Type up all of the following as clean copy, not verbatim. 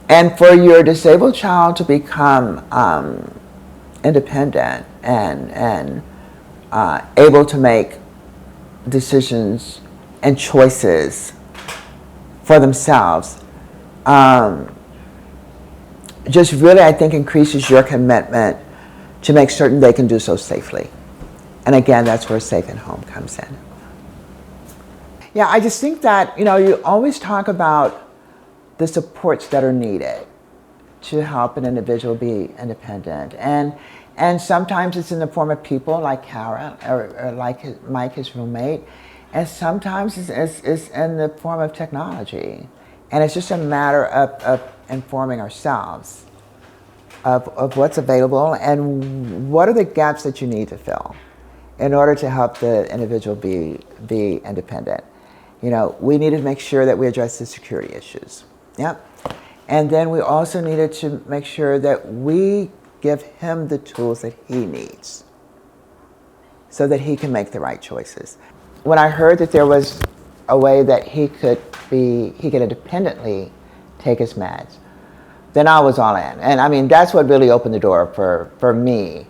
And for your disabled child to become independent and able to make decisions and choices for themselves, just really, I think, increases your commitment to make certain they can do so safely. And again, that's where Safe at Home comes in. Yeah, I just think that, you always talk about the supports that are needed to help an individual be independent. And sometimes it's in the form of people like Kara or like Mike, his roommate. And sometimes it's in the form of technology. And it's just a matter of informing ourselves of what's available and what are the gaps that you need to fill in order to help the individual be independent. We needed to make sure that we address the security issues. Yep. And then we also needed to make sure that we give him the tools that he needs so that he can make the right choices. When I heard that there was a way that he could independently take his meds, then I was all in. And I mean, that's what really opened the door for me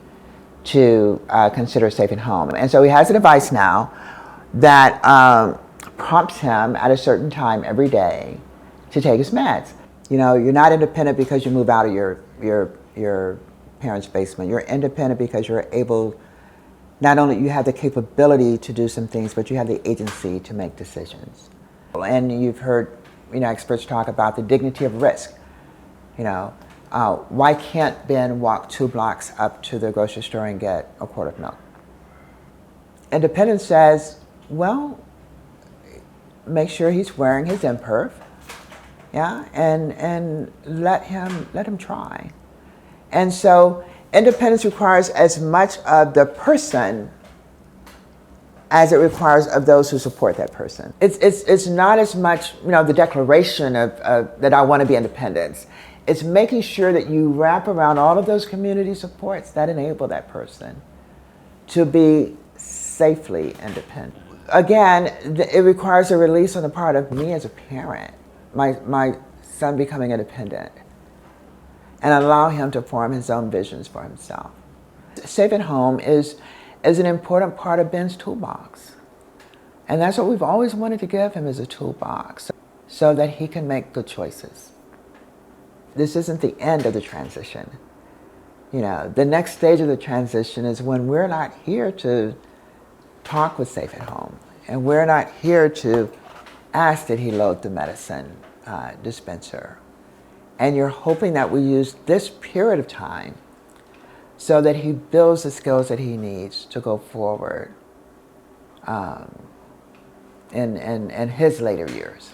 to consider Safe at Home. And so he has a device now that prompts him at a certain time every day to take his meds. You're not independent because you move out of your parents' basement. You're independent because you're able, not only you have the capability to do some things, but you have the agency to make decisions. And you've heard, experts talk about the dignity of risk. Why can't Ben walk 2 blocks up to the grocery store and get a quart of milk? Independence says, well, make sure he's wearing his imperv, yeah, and let him try. And so independence requires as much of the person as it requires of those who support that person. It's not as much, the declaration of that I want to be independent. It's making sure that you wrap around all of those community supports that enable that person to be safely independent. Again, it requires a release on the part of me as a parent, my son becoming independent, and allow him to form his own visions for himself. Safe at Home is an important part of Ben's toolbox. And that's what we've always wanted to give him, is a toolbox so that he can make good choices. This isn't the end of the transition. The next stage of the transition is when we're not here to talk with Safe at Home, and we're not here to ask that he load the medicine dispenser. And you're hoping that we use this period of time so that he builds the skills that he needs to go forward in his later years.